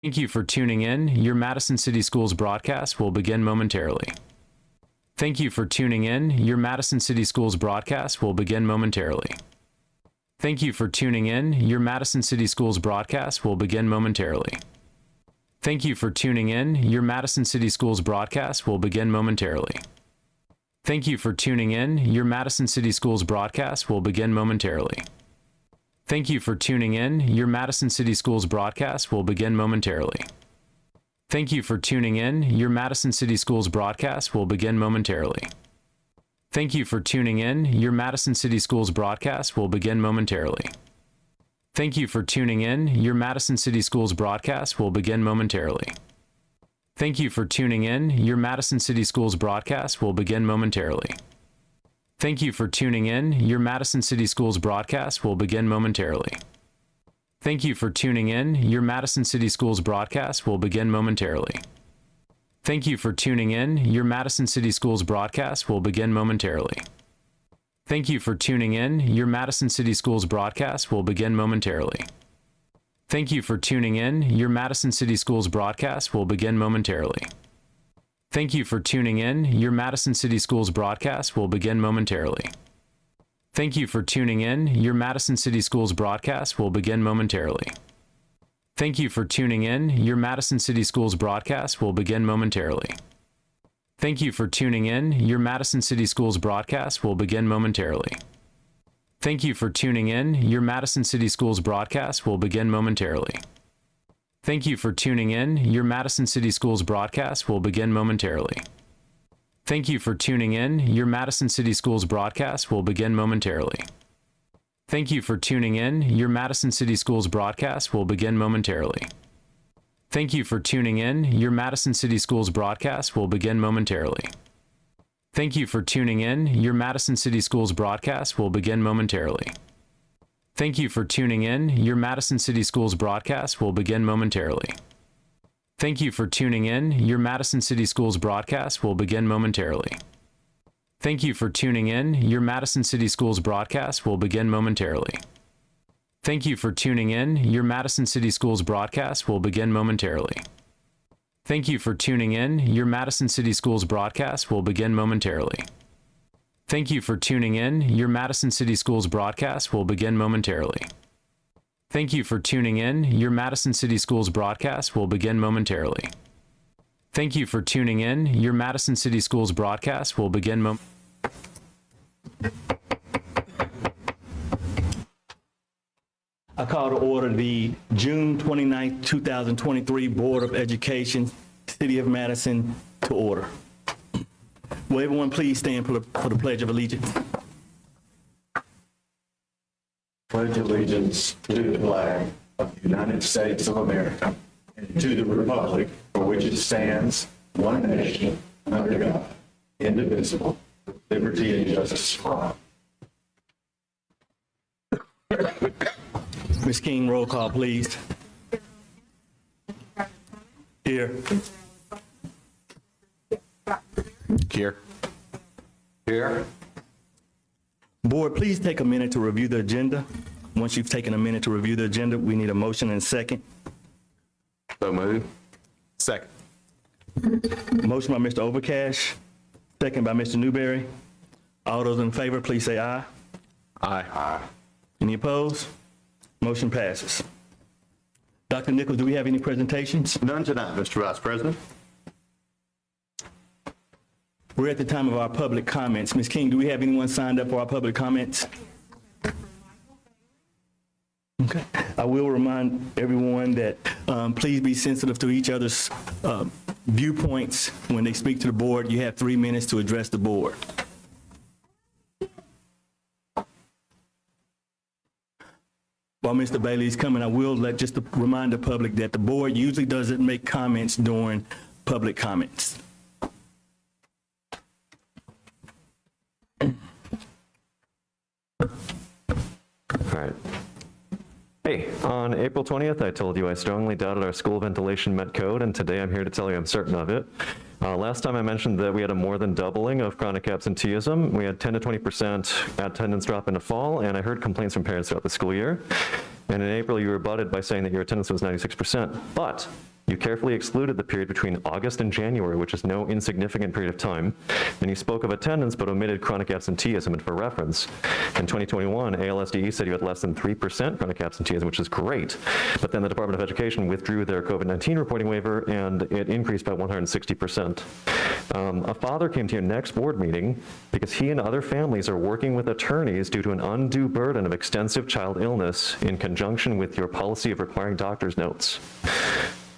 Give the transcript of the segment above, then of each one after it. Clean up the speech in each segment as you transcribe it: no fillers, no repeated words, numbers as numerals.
Thank you for tuning in. Your Madison City Schools broadcast will begin momentarily. Thank you for tuning in. Your Madison City Schools broadcast will begin momentarily. Thank you for tuning in. Your Madison City Schools broadcast will begin momentarily. Thank you for tuning in. Your Madison City Schools broadcast will begin momentarily. Thank you for tuning in. Your Madison City Schools broadcast will begin momentarily. Thank you for tuning in. Your Madison City Schools broadcast will begin momentarily. Thank you for tuning in. Your Madison City Schools broadcast will begin momentarily. Thank you for tuning in. Your Madison City Schools broadcast will begin momentarily. Thank you for tuning in. Your Madison City Schools broadcast will begin momentarily. Thank you for tuning in. Your Madison City Schools broadcast will begin momentarily. Thank you for tuning in. Your Madison City Schools broadcast will begin momentarily. Thank you for tuning in. Your Madison City Schools broadcast will begin momentarily. Thank you for tuning in. Your Madison City Schools broadcast will begin momentarily. Thank you for tuning in. Your Madison City Schools broadcast will begin momentarily. Thank you for tuning in. Your Madison City Schools broadcast will begin momentarily. Thank you for tuning in. Your Madison City Schools broadcast will begin momentarily. Thank you for tuning in. Your Madison City Schools broadcast will begin momentarily. Thank you for tuning in. Your Madison City Schools broadcast will begin momentarily. Thank you for tuning in. Your Madison City Schools broadcast will begin momentarily. Thank you for tuning in. Your Madison City Schools broadcast will begin momentarily. Thank you for tuning in. Your Madison City Schools broadcast will begin momentarily. Thank you for tuning in. Your Madison City Schools broadcast will begin momentarily. Thank you for tuning in. Your Madison City Schools broadcast will begin momentarily. Thank you for tuning in. Your Madison City Schools broadcast will begin momentarily. Thank you for tuning in. Your Madison City Schools broadcast will begin momentarily. Thank you for tuning in. Your Madison City Schools broadcast will begin momentarily. Thank you for tuning in. Your Madison City Schools broadcast will begin momentarily. Thank you for tuning in. Your Madison City Schools broadcast will begin momentarily. Thank you for tuning in. Your Madison City Schools broadcast will begin momentarily. Thank you for tuning in. Your Madison City Schools broadcast will begin momentarily. Thank you for tuning in. Your Madison City Schools broadcast will begin momentarily. Thank you for tuning in. Your Madison City Schools broadcast will begin momentarily. Thank you for tuning in. Your Madison City Schools broadcast will begin I call to order the June 29th, 2023 Board of Education, City of Madison to order. Will everyone please stand for the Pledge of Allegiance? Pledge allegiance to the flag of the United States of America and to the republic for which it stands, one nation, under God, indivisible, with liberty and justice for all. Ms. King, roll call, please. Here. Here. Here. Board, please take a minute to review the agenda. Once you've taken a minute to review the agenda, we need a motion and a second. So move. Second. Motion by Mr. Overcash, second by Mr. Newberry. All those in favor, please say aye. Aye. Aye. Any opposed? Motion passes. Dr. Nichols, do we have any presentations? None tonight, Mr. Vice President. We're at the time of our public comments. Ms. King, do we have anyone signed up for our public comments? Okay. I will remind everyone that please be sensitive to each other's viewpoints. When they speak to the board, you have 3 minutes to address the board. While Mr. Bailey is coming, I will just to remind the public that the board usually doesn't make comments during public comments. All right. Hey, on April 20th, I told you I strongly doubted our school ventilation met code, and today I'm here to tell you I'm certain of it. Last time I mentioned that we had a more than doubling of chronic absenteeism. We had 10 to 20% attendance drop in the fall, and I heard complaints from parents throughout the school year. And in April, you rebutted by saying that your attendance was 96%. But you carefully excluded the period between August and January, which is no insignificant period of time. And you spoke of attendance, but omitted chronic absenteeism. And for reference, in 2021, ALSDE said you had less than 3% chronic absenteeism, which is great. But then the Department of Education withdrew their COVID-19 reporting waiver, and it increased by 160%. A father came to your next board meeting because he and other families are working with attorneys due to an undue burden of extensive child illness in conjunction with your policy of requiring doctor's notes.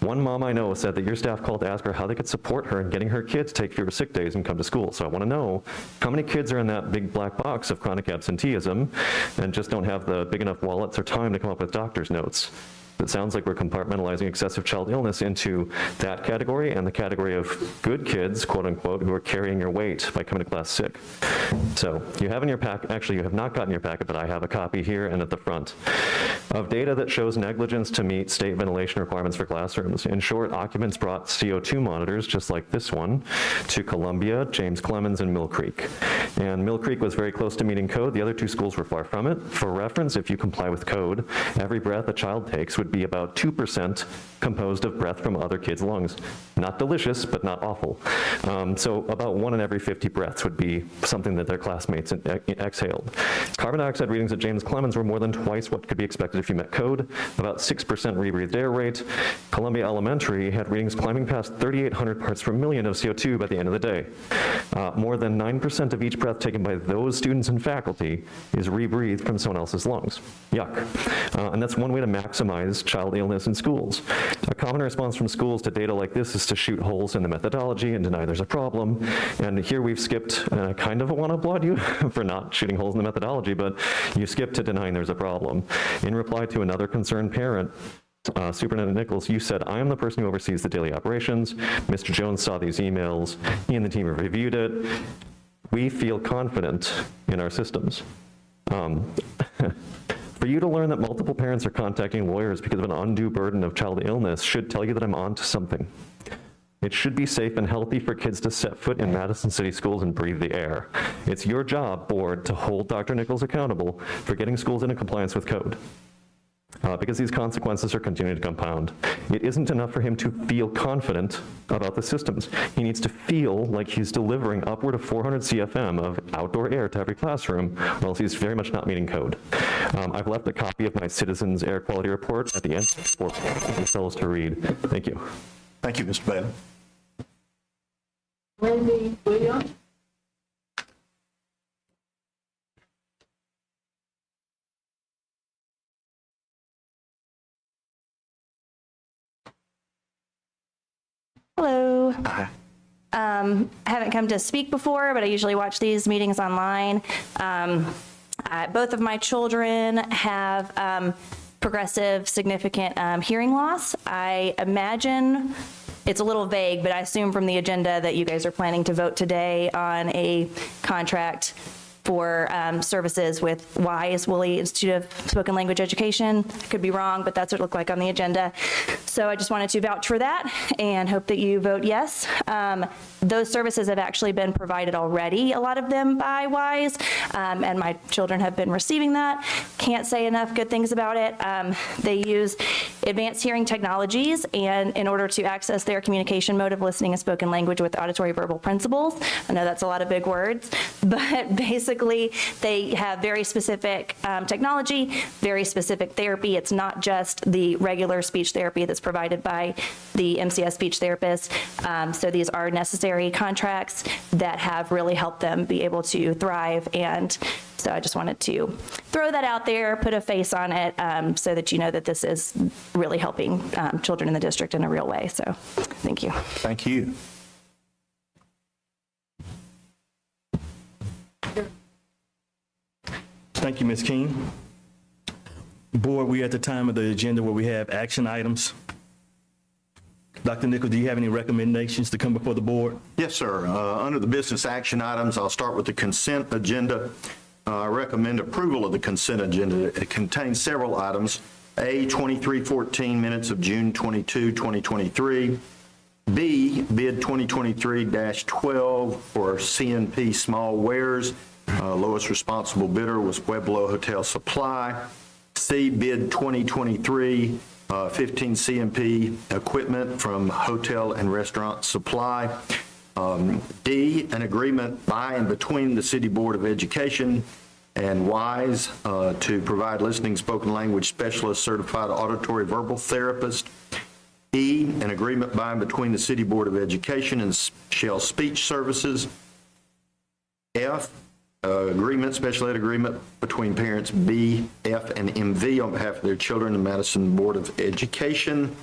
One mom I know said that your staff called to ask her how they could support her in getting her kids to take fewer sick days and come to school. So I want to know how many kids are in that big black box of chronic absenteeism and just don't have the big enough wallets or time to come up with doctor's notes. It sounds like we're compartmentalizing excessive child illness into that category and the category of good kids, quote unquote, who are carrying your weight by coming to class sick. So you have in your packet, actually you have not gotten your packet, but I have a copy here and at the front, of data that shows negligence to meet state ventilation requirements for classrooms. In short, occupants brought CO2 monitors, just like this one, to Columbia, James Clemens, and Mill Creek. And Mill Creek was very close to meeting code. The other two schools were far from it. For reference, if you comply with code, every breath a child takes would be about 2% composed of breath from other kids' lungs. Not delicious, but not awful. So about 1 in every 50 breaths would be something that their classmates exhaled. Carbon dioxide readings at James Clemens were more than twice what could be expected if you met code, about 6% rebreathed air rate. Columbia Elementary had readings climbing past 3,800 parts per million of CO2 by the end of the day. More than 9% of each breath taken by those students and faculty is rebreathed from someone else's lungs. Yuck. And that's one way to maximize child illness in schools. A common response from schools to data like this is to shoot holes in the methodology and deny there's a problem. And here we've skipped, and I kind of want to applaud you for not shooting holes in the methodology, but you skipped to denying there's a problem. In reply to another concerned parent, Superintendent Nichols, you said, I am the person who oversees the daily operations. Mr. Jones saw these emails. He and the team have reviewed it. We feel confident in our systems. For you to learn that multiple parents are contacting lawyers because of an undue burden of child illness should tell you that I'm on to something. It should be safe and healthy for kids to set foot in Madison City Schools and breathe the air. It's your job, board, to hold Dr. Nichols accountable for getting schools into compliance with code. Because these consequences are continuing to compound. It isn't enough for him to feel confident about the systems. He needs to feel like he's delivering upward of 400 CFM of outdoor air to every classroom, or else he's very much not meeting code. I've left a copy of my Citizens Air Quality Report at the end for fellows to read. Thank you. Thank you, Mr. Bailey. Wendy Williams. Hello. Hi. I haven't come to speak before, but I usually watch these meetings online. Both of my children have progressive significant hearing loss. I imagine, it's a little vague, but I assume from the agenda that you guys are planning to vote today on a contract for services with WISE, Woolley Institute of Spoken Language Education. I could be wrong, but that's what it looked like on the agenda. So I just wanted to vouch for that and hope that you vote yes. Those services have actually been provided already, a lot of them by WISE, and my children have been receiving that. Can't say enough good things about it. They use advanced hearing technologies and in order to access their communication mode of listening and spoken language with auditory verbal principles. I know that's a lot of big words, but basically they have very specific technology, very specific therapy. It's not just the regular speech therapy that's provided by the MCS speech therapist. So these are necessary contracts that have really helped them be able to thrive. And so I just wanted to throw that out there, put a face on it, so that you know that this is really helping children in the district in a real way. So thank you. Thank you. Thank you, Ms. King. Board, we're at the time of the agenda where we have action items. Dr. Nichols, do you have any recommendations to come before the board? Yes, sir. Under the business action items, I'll start with the consent agenda. I recommend approval of the consent agenda. It contains several items. A, 2314 minutes of June 22, 2023. B, bid 2023-12 for CNP Small Wares. Lowest responsible bidder was Pueblo Hotel Supply. C, bid 2023 15 CMP equipment from Hotel and Restaurant Supply. D, an agreement by and between the City Board of Education and WISE to provide listening spoken language specialist, certified auditory verbal therapist. E, an agreement by and between the City Board of Education and Shell Speech Services. F, agreement, special ed agreement between parents B, F, and MV on behalf of their children, the Madison Board of Education.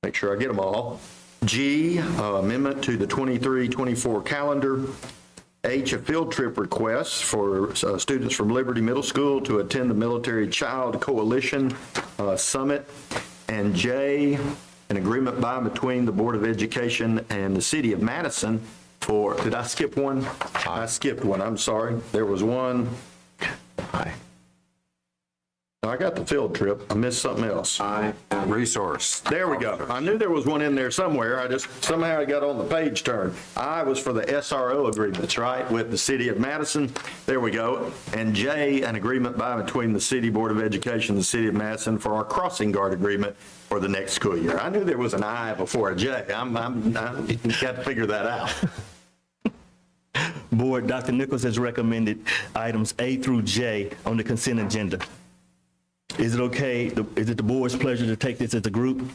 Make sure I get them all. G, amendment to the 23-24 calendar. H, a field trip request for students from Liberty Middle School to attend the Military Child Coalition Summit. And J, an agreement by and between the Board of Education and the City of Madison for, did I skip one? I skipped one, I'm sorry. There was one. I got the field trip. I missed something else. Resource. There we go. I knew there was one in there somewhere. I just somehow got on the page turn. I was for the SRO agreements, right, with the City of Madison. There we go. And J, an agreement by and between the City Board of Education and the City of Madison for our crossing guard agreement for the next school year. I knew there was an I before a J. I got to figure that out. Board, Dr. Nichols has recommended items A through J on the consent agenda. Is it okay, is it the board's pleasure to take this as a group?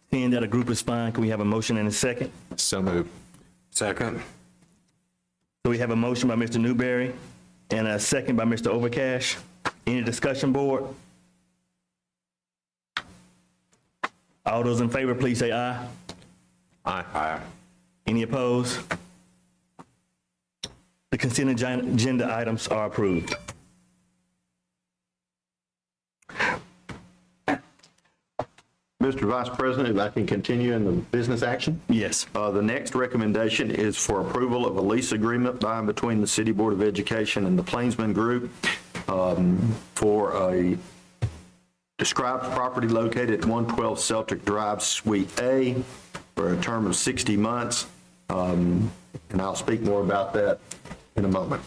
Seeing that a group is fine, can we have a motion and a second? So moved. Second. So we have a motion by Mr. Newberry and a second by Mr. Overcash. Any discussion, board? All those in favor, please say aye. Aye. Any opposed? The consent agenda items are approved. Mr. Vice President, if I can continue in the business action? Yes. The next recommendation is for approval of a lease agreement by and between the City Board of Education and the Plainsman Group for a described property located at 112 Celtic Drive, Suite A, for a term of 60 months. And I'll speak more about that in a moment.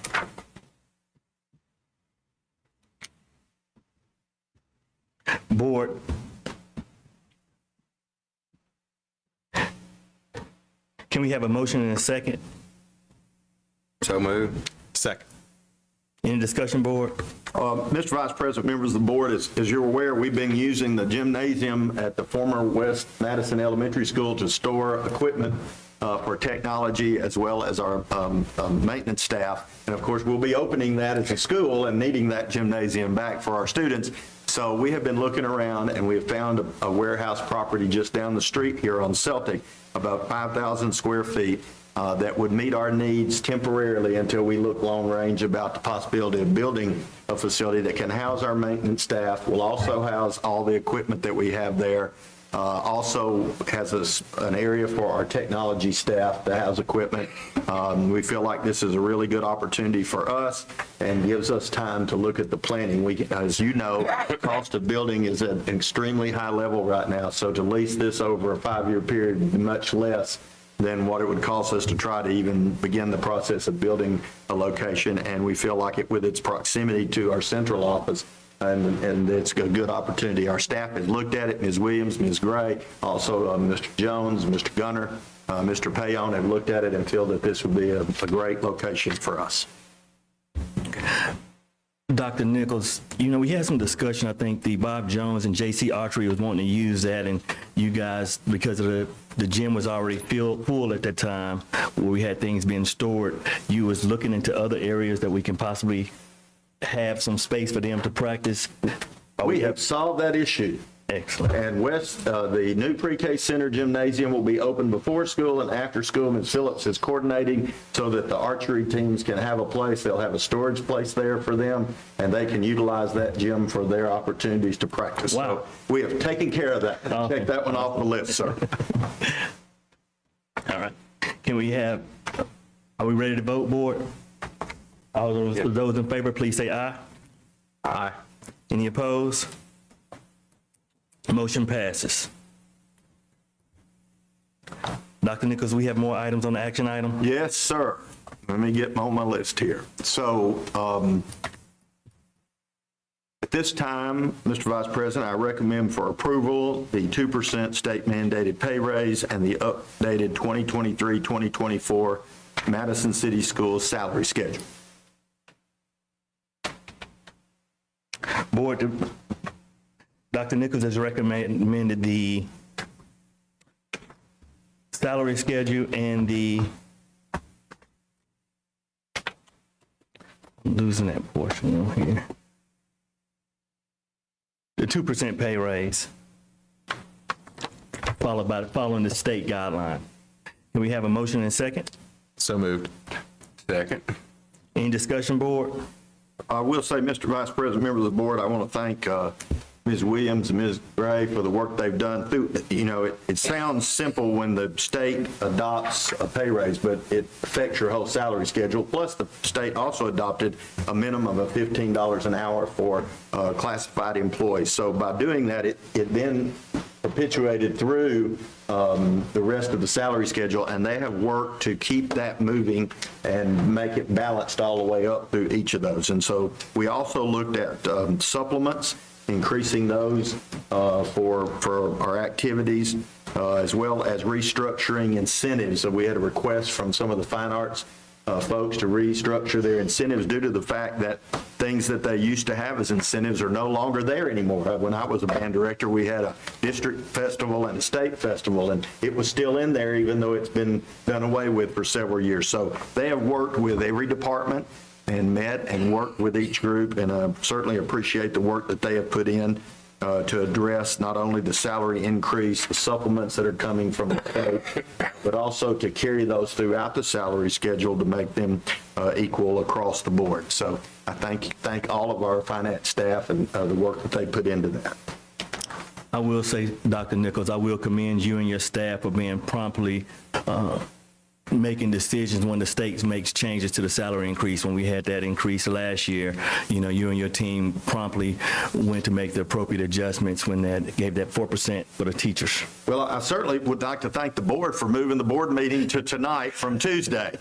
Board, can we have a motion and a second? So moved. Second. Any discussion, board? Mr. Vice President, members of the board, as you're aware, we've been using the gymnasium at the former West Madison Elementary School to store equipment for technology as well as our maintenance staff. And of course, we'll be opening that as a school and needing that gymnasium back for our students. So we have been looking around and we have found a warehouse property just down the street here on Celtic, about 5,000 square feet, that would meet our needs temporarily until we look long range about the possibility of building a facility that can house our maintenance staff, will also house all the equipment that we have there, also has an area for our technology staff to house equipment. We feel like this is a really good opportunity for us and gives us time to look at the planning. As you know, the cost of building is at an extremely high level right now, so to lease this over a 5-year period would be much less than what it would cost us to try to even begin the process of building a location. And we feel like it, with its proximity to our central office, and it's a good opportunity. Our staff has looked at it, Ms. Williams, Ms. Gray, also Mr. Jones, Mr. Gunner, Mr. Payon have looked at it and feel that this would be a great location for us. Dr. Nichols, you know, we had some discussion. I think the Bob Jones and J.C. Archery was wanting to use that, and you guys, because of the gym was already full at that time, where we had things being stored, you was looking into other areas that we can possibly have some space for them to practice. We have solved that issue. Excellent. And the new pre-K center gymnasium will be open before school and after school. Ms. Phillips is coordinating so that the archery teams can have a place. They'll have a storage place there for them, and they can utilize that gym for their opportunities to practice. Wow. So we have taken care of that. Awesome. Check that one off the list, sir. All right. Are we ready to vote, board? All those in favor, please say aye. Aye. Any opposed? Motion passes. Dr. Nichols, we have more items on the action item? Yes, sir. Let me get on my list here. So at this time, Mr. Vice President, I recommend for approval the 2% state mandated pay raise and the updated 2023-2024 Madison City Schools salary schedule. Board, Dr. Nichols has recommended the salary schedule and the, I'm losing that portion over here. The 2% pay raise, following the state guideline. Can we have a motion and a second? So moved. Second. Any discussion, board? I will say, Mr. Vice President, members of the board, I want to thank Ms. Williams and Ms. Gray for the work they've done. It sounds simple when the state adopts a pay raise, but it affects your whole salary schedule. Plus, the state also adopted a minimum of $15 an hour for classified employees. So by doing that, it then perpetuated through the rest of the salary schedule, and they have worked to keep that moving and make it balanced all the way up through each of those. And so we also looked at supplements, increasing those for our activities, as well as restructuring incentives. So we had a request from some of the fine arts folks to restructure their incentives due to the fact that things that they used to have as incentives are no longer there anymore. When I was a band director, we had a district festival and a state festival, and it was still in there even though it's been done away with for several years. So they have worked with every department and met and worked with each group, and I certainly appreciate the work that they have put in to address not only the salary increase, the supplements that are coming from the state, but also to carry those throughout the salary schedule to make them equal across the board. So I thank all of our finance staff and the work that they put into that. I will say, Dr. Nichols, I will commend you and your staff for being promptly making decisions when the state makes changes to the salary increase. When we had that increase last year, you and your team promptly went to make the appropriate adjustments when that gave that 4% for the teachers. Well, I certainly would like to thank the board for moving the board meeting to tonight from Tuesday.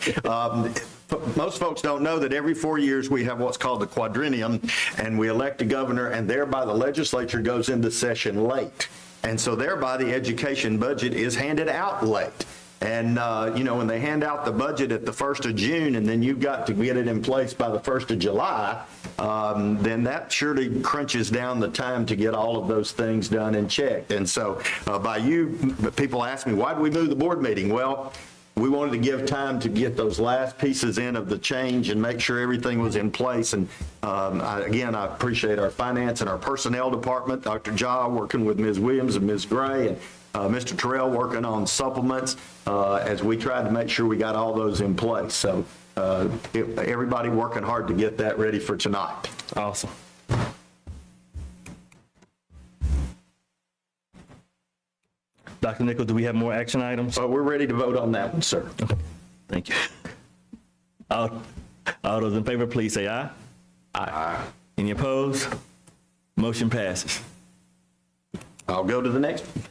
Most folks don't know that every 4 years we have what's called the quadrennium, and we elect a governor, and thereby the legislature goes into session late. And so thereby the education budget is handed out late. And, when they hand out the budget at the 1st of June and then you've got to get it in place by the 1st of July, then that surely crunches down the time to get all of those things done and checked. And so people ask me, why did we move the board meeting? Well, we wanted to give time to get those last pieces in of the change and make sure everything was in place. And I appreciate our finance and our personnel department, Dr. Jaw working with Ms. Williams and Ms. Gray, and Mr. Terrell working on supplements as we tried to make sure we got all those in place. So everybody working hard to get that ready for tonight. Awesome. Dr. Nichols, do we have more action items? We're ready to vote on that one, sir. Thank you. All those in favor, please say aye. Aye. Any opposed? Motion passes. I'll go to the next one.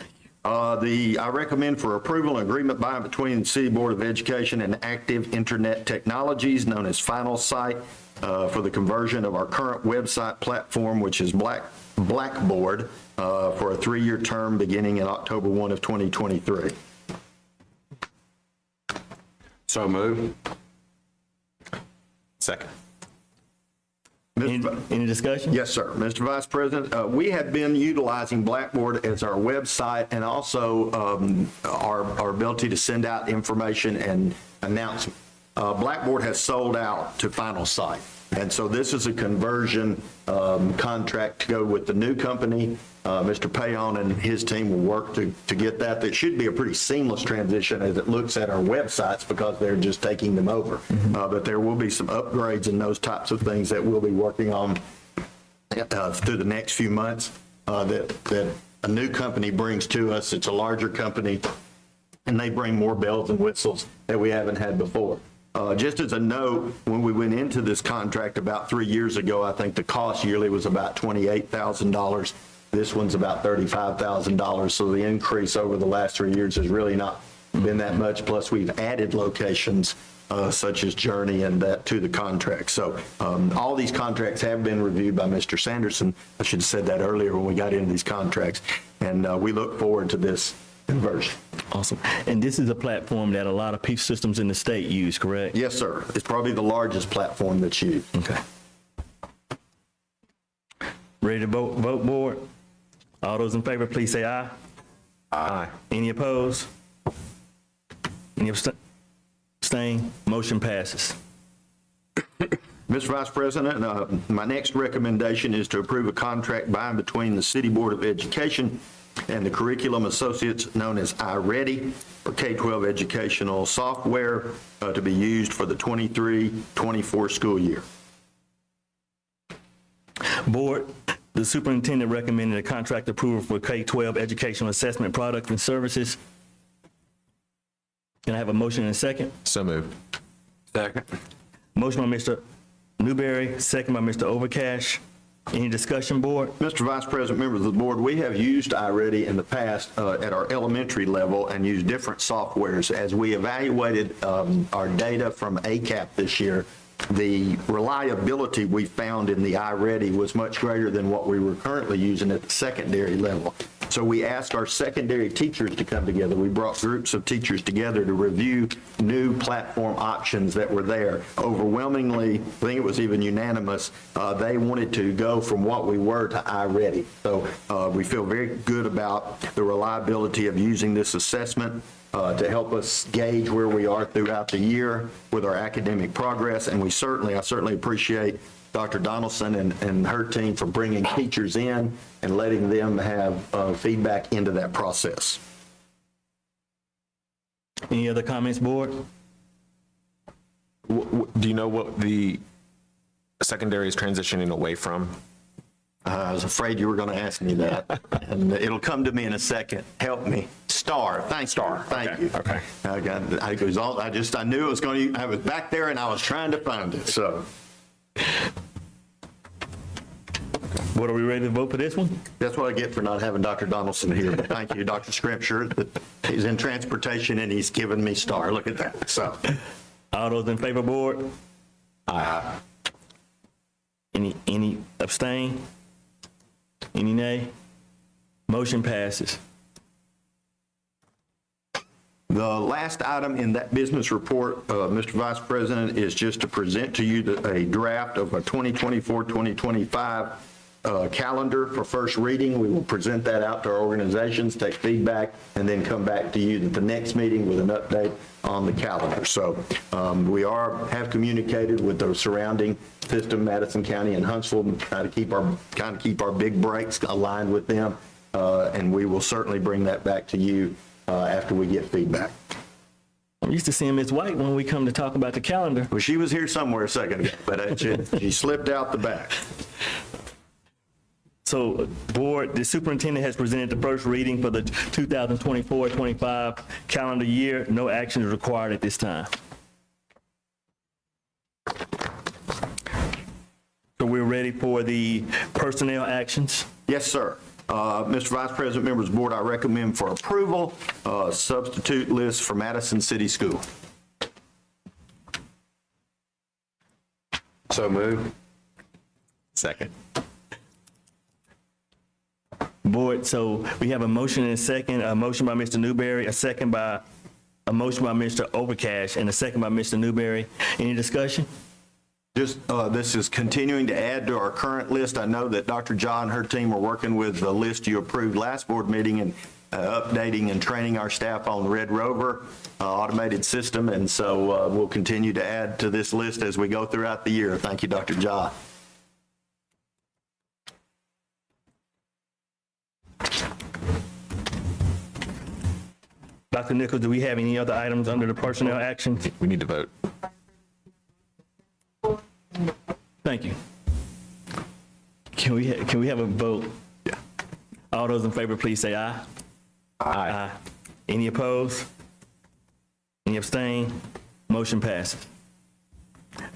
I recommend for approval an agreement by and between the City Board of Education and Active Internet Technologies, known as Final Site, for the conversion of our current website platform, which is Blackboard, for a 3-year term beginning in October 1 of 2023. So moved. Second. Any discussion? Yes, sir. Mr. Vice President, we have been utilizing Blackboard as our website and also our ability to send out information and announcements. Blackboard has sold out to Final Site. And so this is a conversion contract to go with the new company. Mr. Payon and his team will work to get that. It should be a pretty seamless transition as it looks at our websites because they're just taking them over. But there will be some upgrades and those types of things that we'll be working on through the next few months that a new company brings to us. It's a larger company, and they bring more bells and whistles that we haven't had before. Just as a note, when we went into this contract about 3 years ago, I think the cost yearly was about $28,000. This one's about $35,000. So the increase over the last 3 years is really not been that much, plus we've added locations such as Journey and that to the contract. So all these contracts have been reviewed by Mr. Sanderson. I should have said that earlier when we got into these contracts. And we look forward to this conversion. Awesome. And this is a platform that a lot of PIECE systems in the state use, correct? Yes, sir. It's probably the largest platform that's used. Okay. Ready to vote, board? All those in favor, please say aye. Aye. Any opposed? Any abstain? Motion passes. Mr. Vice President, my next recommendation is to approve a contract by and between the City Board of Education and the Curriculum Associates known as iReady for K-12 educational software to be used for the 23-24 school year. Board, the superintendent recommended a contract approval for K-12 educational assessment products and services. Can I have a motion and a second? So moved. Second. Motion by Mr. Newberry, second by Mr. Overcash. Any discussion, board? Mr. Vice President, members of the board, we have used iReady in the past at our elementary level and used different softwares. As we evaluated our data from ACAP this year, the reliability we found in the iReady was much greater than what we were currently using at the secondary level. So we asked our secondary teachers to come together. We brought groups of teachers together to review new platform options that were there. Overwhelmingly, I think it was even unanimous, they wanted to go from what we were to iReady. So we feel very good about the reliability of using this assessment to help us gauge where we are throughout the year with our academic progress. And I certainly appreciate Dr. Donaldson and her team for bringing teachers in and letting them have feedback into that process. Any other comments, board? Do you know what the secondary is transitioning away from? I was afraid you were going to ask me that, and it'll come to me in a second. Help me. STAR. Thank you. Okay. I knew it was going to, I was back there and I was trying to find it, so. Board, are we ready to vote for this one? That's what I get for not having Dr. Donaldson here, but thank you, Dr. Scripture. He's in transportation and he's given me STAR. Look at that, so. All those in favor, board? Aye. Any abstain? Any nay? Motion passes. The last item in that business report, Mr. Vice President, is just to present to you a draft of a 2024-2025 calendar for first reading. We will present that out to our organizations, take feedback, and then come back to you at the next meeting with an update on the calendar. So we have communicated with the surrounding system, Madison County and Huntsville, trying to keep our big breaks aligned with them, and we will certainly bring that back to you after we get feedback. I'm used to seeing Ms. White when we come to talk about the calendar. Well, she was here somewhere a second ago, but she slipped out the back. So, board, the superintendent has presented the first reading for the 2024-25 calendar year. No action is required at this time. So we're ready for the personnel actions. Yes, sir. Mr. Vice President, members of the board, I recommend for approval, substitute list for Madison City School. So moved. Second. Board, so we have a motion and a second, a motion by Mr. Newberry, a motion by Mr. Overcash, and a second by Mr. Newberry. Any discussion? Just, this is continuing to add to our current list. I know that Dr. John and her team are working with the list you approved last board meeting and updating and training our staff on the Red Rover automated system. And so we'll continue to add to this list as we go throughout the year. Thank you, Dr. John. Dr. Nichols, do we have any other items under the personnel actions? We need to vote. Thank you. Can we have a vote? Yeah. All those in favor, please say aye. Aye. Any opposed? Any abstain? Motion passes.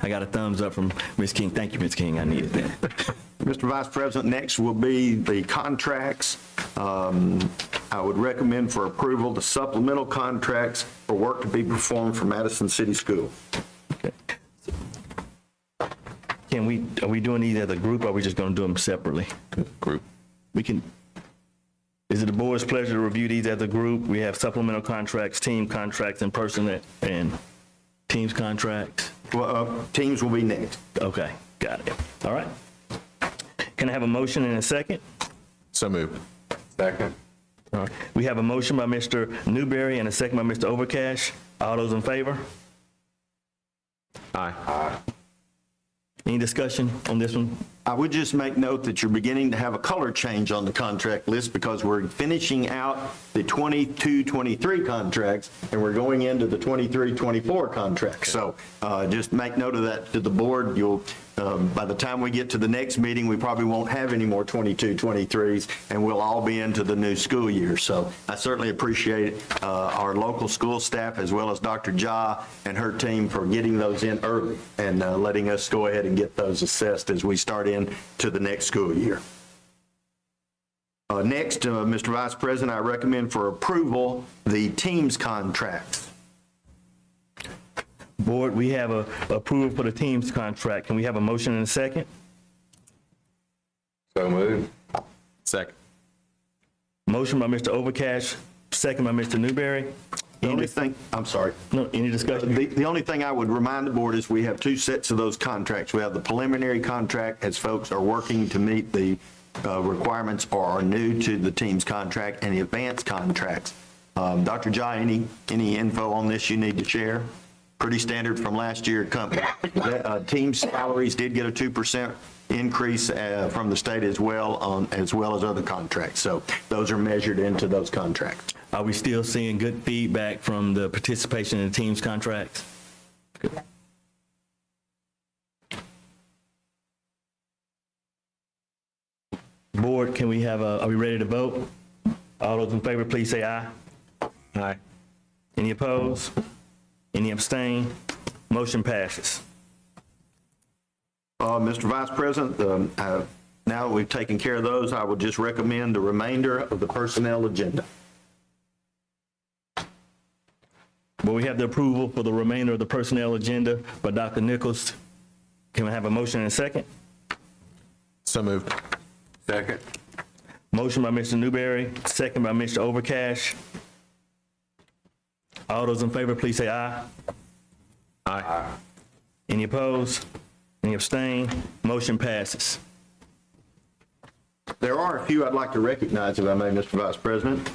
I got a thumbs up from Ms. King. Thank you, Ms. King. I needed that. Mr. Vice President, next will be the contracts. I would recommend for approval the supplemental contracts for work to be performed for Madison City Schools. Are we doing these as a group, or are we just going to do them separately? Group. We can, is it the board's pleasure to review these as a group? We have supplemental contracts, team contracts, and personnel, and teams contracts. Well, teams will be next. Okay, got it. All right. Can I have a motion and a second? So moved. Second. All right. We have a motion by Mr. Newberry and a second by Mr. Overcash. All those in favor? Aye. Any discussion on this one? I would just make note that you're beginning to have a color change on the contract list because we're finishing out the 22-23 contracts and we're going into the 23-24 contracts. So just make note of that to the board. You'll, by the time we get to the next meeting, we probably won't have any more 22-23s and we'll all be into the new school year. So I certainly appreciate our local school staff as well as Dr. Ja and her team for getting those in early and letting us go ahead and get those assessed as we start into the next school year. Next, Mr. Vice President, I recommend for approval the teams contracts. Board, we have a approval for the teams contract. Can we have a motion and a second? So moved. Second. Motion by Mr. Overcash, second by Mr. Newberry. The only thing, I'm sorry. No, any discussion? The only thing I would remind the board is we have two sets of those contracts. We have the preliminary contract as folks are working to meet the requirements or are new to the team's contract, and the advanced contracts. Dr. Jai, any info on this you need to share? Pretty standard from last year. Team salaries did get a 2% increase from the state as well as other contracts. So those are measured into those contracts. Are we still seeing good feedback from the participation in the team's contracts? Good. Board, can we have are we ready to vote? All those in favor, please say aye. Aye. Any opposed? Any abstain? Motion passes. Mr. Vice President, now that we've taken care of those, I would just recommend the remainder of the personnel agenda. Well, we have the approval for the remainder of the personnel agenda by Dr. Nichols. Can we have a motion and a second? So moved. Second. Motion by Mr. Newberry, second by Mr. Overcash. All those in favor, please say aye. Aye. Any opposed? Any abstain? Motion passes. There are a few I'd like to recognize, if I may, Mr. Vice President.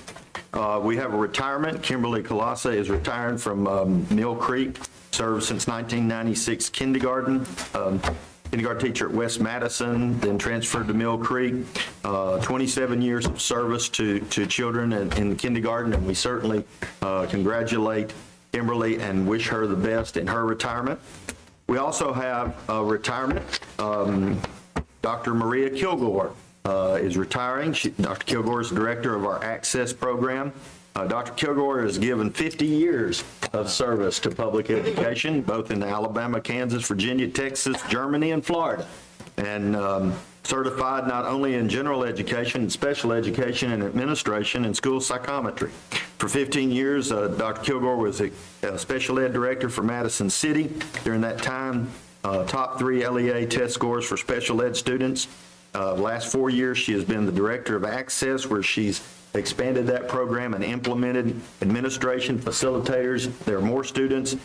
We have a retirement. Kimberly Colassa is retiring from Mill Creek, served since 1996 kindergarten. Kindergarten teacher at West Madison, then transferred to Mill Creek. 27 years of service to children in the kindergarten, and we certainly congratulate Kimberly and wish her the best in her retirement. We also have a retirement. Dr. Maria Kilgore is retiring. Dr. Kilgore is the director of our Access program. Dr. Kilgore has given 50 years of service to public education, both in Alabama, Kansas, Virginia, Texas, Germany, and Florida, and certified not only in general education, special education, and administration, and school psychometry. For 15 years, Dr. Kilgore was a special ed director for Madison City. During that time, top 3 LEA test scores for special ed students. Last 4 years, she has been the director of Access, where she's expanded that program and implemented administration, facilitators. There are more students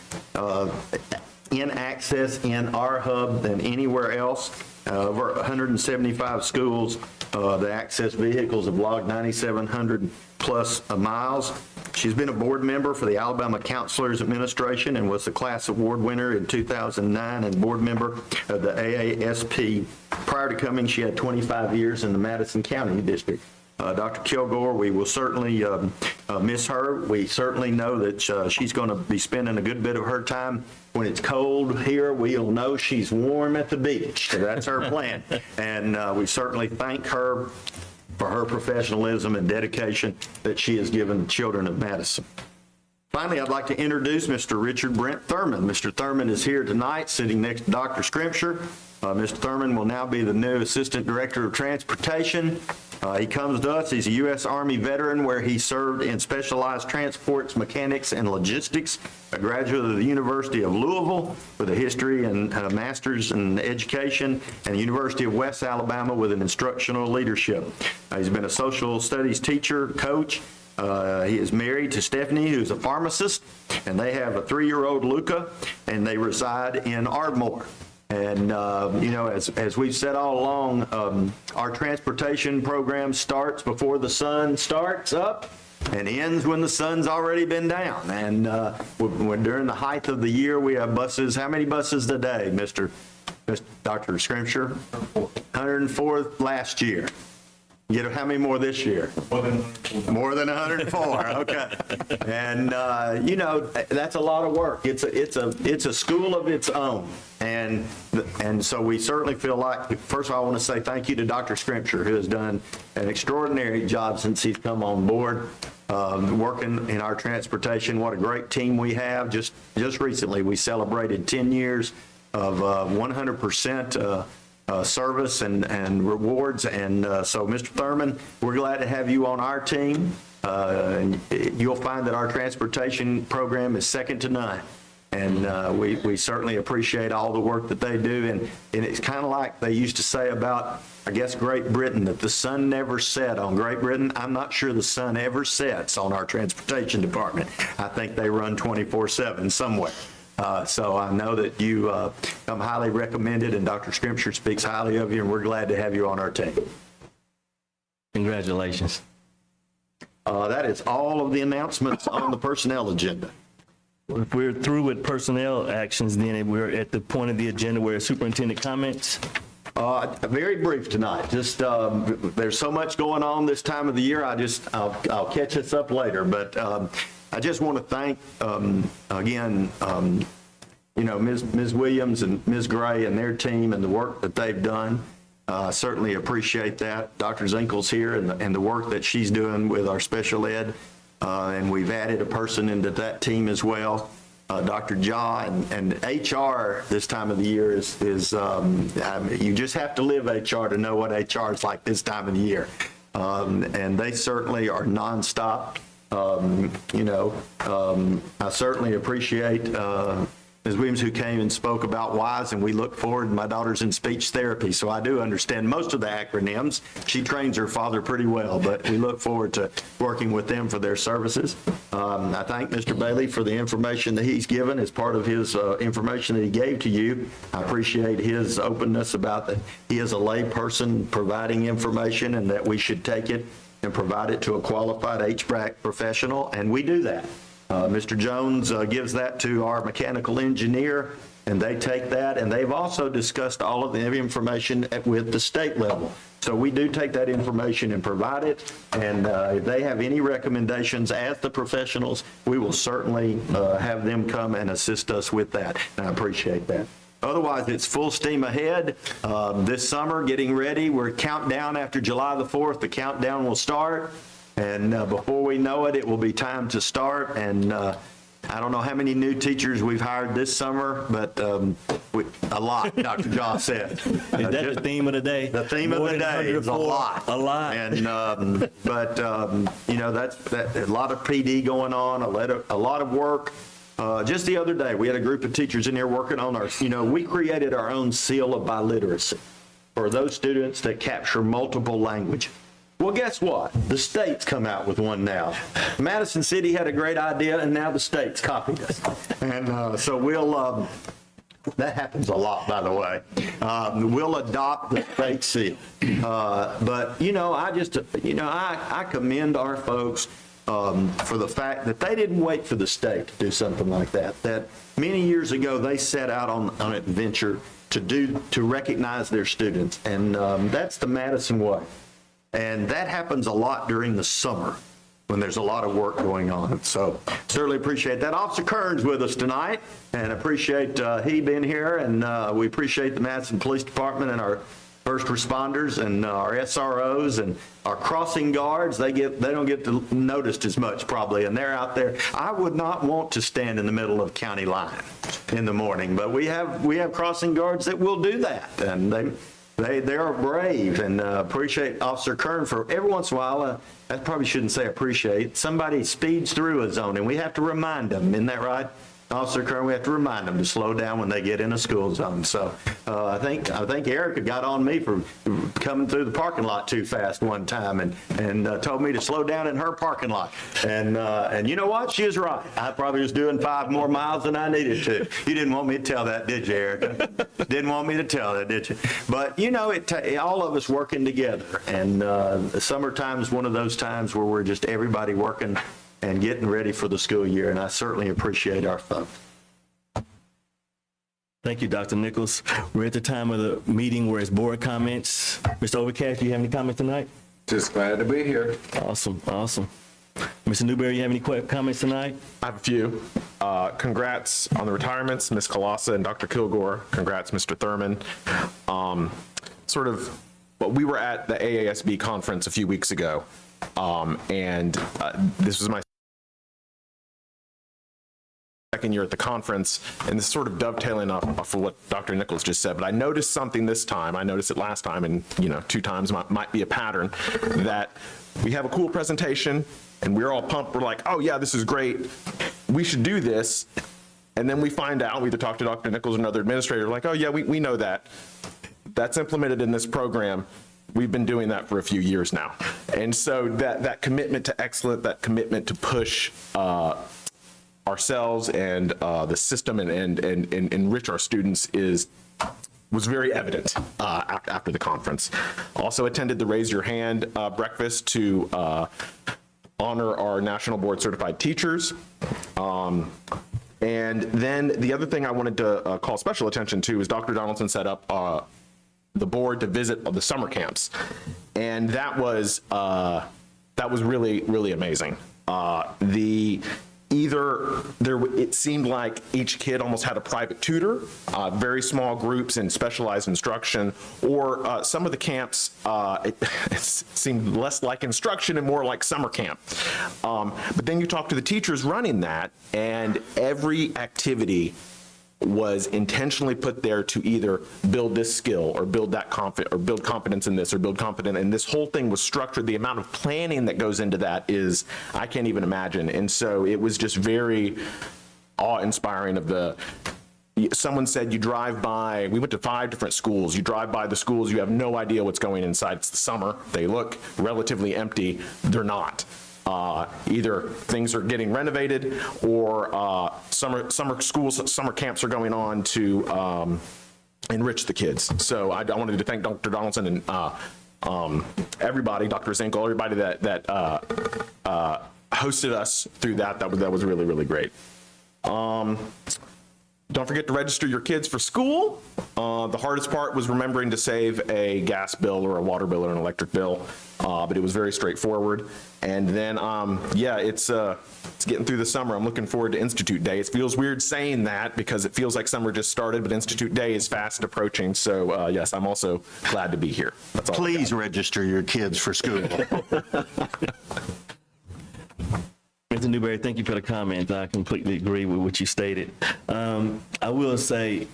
in Access in our hub than anywhere else. Over 175 schools, the Access vehicles have logged 9,700 plus miles. She's been a board member for the Alabama Counselors Administration and was the class award winner in 2009 and board member of the AASP. Prior to coming, she had 25 years in the Madison County District. Dr. Kilgore, we will certainly miss her. We certainly know that she's going to be spending a good bit of her time. When it's cold here, we'll know she's warm at the beach. So that's her plan. And we certainly thank her for her professionalism and dedication that she has given the children of Madison. Finally, I'd like to introduce Mr. Richard Brent Thurman. Mr. Thurman is here tonight, sitting next to Dr. Scrimpture. Mr. Thurman will now be the new Assistant Director of Transportation. He comes to us, he's a U.S. Army veteran where he served in specialized transports, mechanics, and logistics, a graduate of the University of Louisville with a history and a master's in education, and the University of West Alabama with an instructional leadership. He's been a social studies teacher, coach. He is married to Stephanie, who's a pharmacist, and they have a 3-year-old Luca, and they reside in Ardmore. And, as we've said all along, our transportation program starts before the sun starts up and ends when the sun's already been down. And during the height of the year, we have buses. How many buses a day, Dr. Scrimpture? 104 last year. How many more this year? More than 104. Okay. And that's a lot of work. It's a school of its own, and so we certainly feel like. First of all, I want to say thank you to Dr. Scrimpture, who has done an extraordinary job since he's come on board, working in our transportation. What a great team we have. Just recently, we celebrated 10 years of 100%. Service and rewards. And so, Mr. Thurman, we're glad to have you on our team. And you'll find that our transportation program is second to none. And we certainly appreciate all the work that they do. And it's kind of like they used to say about, I guess, Great Britain, that the sun never set on Great Britain. I'm not sure the sun ever sets on our transportation department. I think they run 24/7 somewhere. So I know that you come highly recommended, and Dr. Scrimpture speaks highly of you, and we're glad to have you on our team. Congratulations. That is all of the announcements on the personnel agenda. If we're through with personnel actions, then we're at the point of the agenda where superintendent comments. Very brief tonight. Just there's so much going on this time of the year. I'll catch us up later, but. I just want to thank, again, Ms. Williams and Ms. Gray and their team and the work that they've done. Certainly appreciate that. Dr. Zinkel's here and the work that she's doing with our special ed. And we've added a person into that team as well, Dr. Jha. And HR this time of the year is you just have to live HR to know what HR is like this time of the year. And they certainly are nonstop. I certainly appreciate Ms. Williams, who came and spoke about WISE, and we look forward. My daughter's in speech therapy, so I do understand most of the acronyms. She trains her father pretty well, but we look forward to working with them for their services. I thank Mr. Bailey for the information that he's given as part of his information that he gave to you. I appreciate his openness about that he is a lay person providing information and that we should take it and provide it to a qualified HVAC professional, and we do that. Mr. Jones gives that to our mechanical engineer, and they take that, and they've also discussed all of the information with the state level. So we do take that information and provide it, and if they have any recommendations as the professionals, we will certainly have them come and assist us with that, and I appreciate that. Otherwise, it's full steam ahead. This summer, getting ready. We're countdown after July the 4th. The countdown will start. And before we know it, it will be time to start. And I don't know how many new teachers we've hired this summer, but a lot, Dr. Jha said. Is that the theme of the day? The theme of the day is a lot. A lot. And, that's a lot of PD going on, a lot of work. Just the other day, we had a group of teachers in here working on we created our own seal of biliteracy for those students that capture multiple languages. Well, guess what? The state's come out with one now. Madison City had a great idea, and now the state's copied us. And so we'll, that happens a lot, by the way. We'll adopt the state seal. But, I commend our folks for the fact that they didn't wait for the state to do something like that. That many years ago, they set out on an adventure to recognize their students. And that's the Madison way. And that happens a lot during the summer when there's a lot of work going on. So certainly appreciate that. Officer Kern's with us tonight, and appreciate he being here. And we appreciate the Madison Police Department and our first responders and our SROs and our crossing guards, they don't get noticed as much probably, and they're out there. I would not want to stand in the middle of county line in the morning, but we have crossing guards that will do that, and they are brave, and appreciate Officer Kern for every once in a while. I probably shouldn't say appreciate. Somebody speeds through a zone, and we have to remind them. Isn't that right, Officer Kern? We have to remind them to slow down when they get in a school zone. So I think Erica got on me for coming through the parking lot too fast one time, and told me to slow down in her parking lot. And you know what? She was right. I probably was doing 5 more miles than I needed to. You didn't want me to tell that, did you, Erica? Didn't want me to tell that, did you? But you know, all of us working together, and the summertime is one of those times where we're just everybody working and getting ready for the school year, and I certainly appreciate our folks. Thank you, Dr. Nichols. We're at the time of the meeting where it's board comments. Mr. Overcast, do you have any comments tonight? Just glad to be here. Awesome. Mr. Newberry, you have any comments tonight? I have a few. Congrats on the retirements, Ms. Colassa and Dr. Kilgore. Congrats, Mr. Thurman. We were at the AASB conference a few weeks ago, and this was my second year at the conference, and this is sort of dovetailing off of what Dr. Nichols just said, but I noticed something this time. I noticed it last time, and 2 times might be a pattern, that we have a cool presentation, and we're all pumped. We're like, oh yeah, this is great. We should do this. And then we find out, we either talk to Dr. Nichols or another administrator, like, oh yeah, we know that. That's implemented in this program. We've been doing that for a few years now. And so that commitment to excellence, that commitment to push ourselves and the system and enrich our students was very evident after the conference. Also attended the Raise Your Hand breakfast to honor our National Board Certified Teachers. And then the other thing I wanted to call special attention to is Dr. Donaldson set up the board to visit the summer camps. And that was really, really amazing. It seemed like each kid almost had a private tutor, very small groups and specialized instruction, or some of the camps, it seemed less like instruction and more like summer camp. But then you talk to the teachers running that, and every activity was intentionally put there to either build this skill or build that or build competence in this or build confidence. And this whole thing was structured. The amount of planning that goes into that is, I can't even imagine. And so it was just very awe-inspiring someone said you drive by, we went to 5 different schools. You drive by the schools, you have no idea what's going inside. It's the summer. They look relatively empty. They're not. Either things are getting renovated or summer camps are going on to enrich the kids. So I wanted to thank Dr. Donaldson and everybody, Dr. Zinkel, everybody that hosted us through that. That was really, really great. Don't forget to register your kids for school. The hardest part was remembering to save a gas bill or a water bill or an electric bill, but it was very straightforward. And then, it's getting through the summer. I'm looking forward to Institute Day. It feels weird saying that because it feels like summer just started, but Institute Day is fast approaching. So yes, I'm also glad to be here. That's all. Please register your kids for school. Mr. Newberry, thank you for the comments. I completely agree with what you stated. I will say,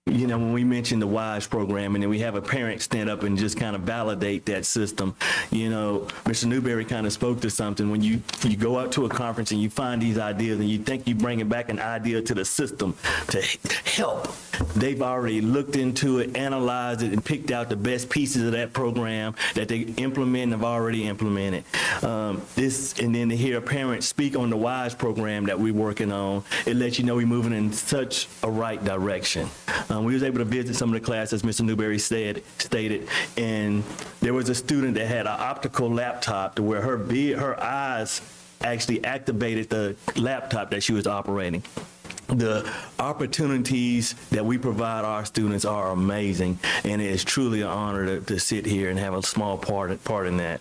when we mentioned the WISE program and then we have a parent stand up and just kind of validate that system, Mr. Newberry kind of spoke to something. When you go out to a conference and you find these ideas and you think you're bringing back an idea to the system to help, they've already looked into it, analyzed it, and picked out the best pieces of that program that they implement and have already implemented. And then to hear a parent speak on the WISE program that we're working on, it lets you know we're moving in such a right direction. We was able to visit some of the classes, Mr. Newberry stated, and there was a student that had an optical laptop to where her eyes actually activated the laptop that she was operating. The opportunities that we provide our students are amazing, and it is truly an honor to sit here and have a small part in that.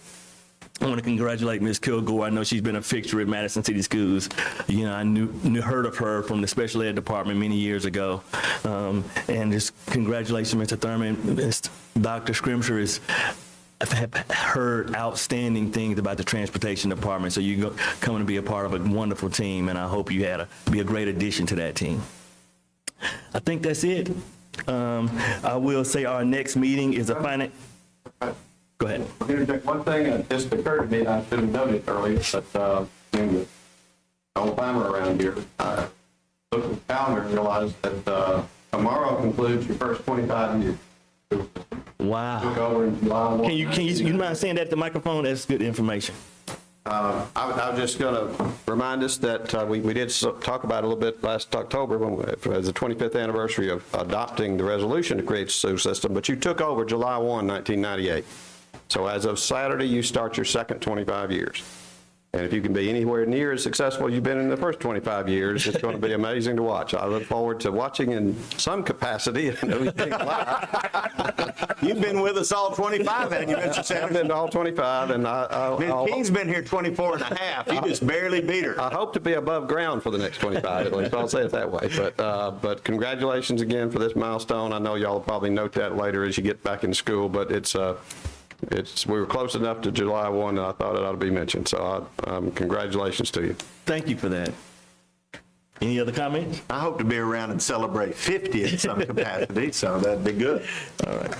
I want to congratulate Ms. Kilgore. I know she's been a fixture at Madison City Schools. You know, I heard of her from the special ed department many years ago. And just congratulations, Mr. Thurman. Dr. Scrimsher I've heard outstanding things about the transportation department. So you're coming to be a part of a wonderful team, and I hope you be a great addition to that team. I think that's it. I will say our next meeting is a finance. Go ahead. I'm going to interject one thing that just occurred to me, and I should have known it earlier, but being the old timer around here, I looked at the calendar and realized that tomorrow concludes your first 25 years. Wow. Took over in July 1. Can you mind saying that at the microphone? That's good information. I was just going to remind us that we did talk about it a little bit last October as the 25th anniversary of adopting the resolution to create the school system, but you took over July 1, 1998. So as of Saturday, you start your second 25 years. And if you can be anywhere near as successful as you've been in the first 25 years, it's going to be amazing to watch. I look forward to watching in some capacity. You've been with us all 25, haven't you, Mr. Sanders? I've been to all 25, and Ms. King's been here 24 and a half. You just barely beat her. I hope to be above ground for the next 25, at least. I'll say it that way. But congratulations again for this milestone. I know y'all will probably note that later as you get back in school, but we were close enough to July 1 that I thought it ought to be mentioned. So congratulations to you. Thank you for that. Any other comments? I hope to be around and celebrate 50 in some capacity, so that'd be good. All right.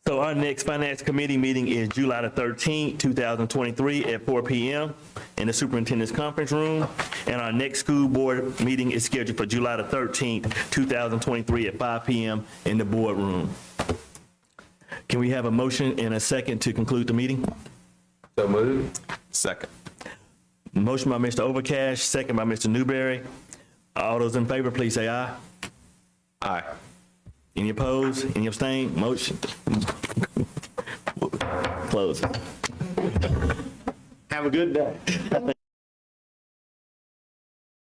So our next Finance Committee meeting is July the 13th, 2023 at 4 p.m. in the Superintendent's Conference Room. And our next school board meeting is scheduled for July the 13th, 2023 at 5 p.m. in the boardroom. Can we have a motion and a second to conclude the meeting? So moved. Second. Motion by Mr. Overcash, second by Mr. Newberry. All those in favor, please say aye. Aye. Any opposed? Any abstain? Motion. Close. Have a good day.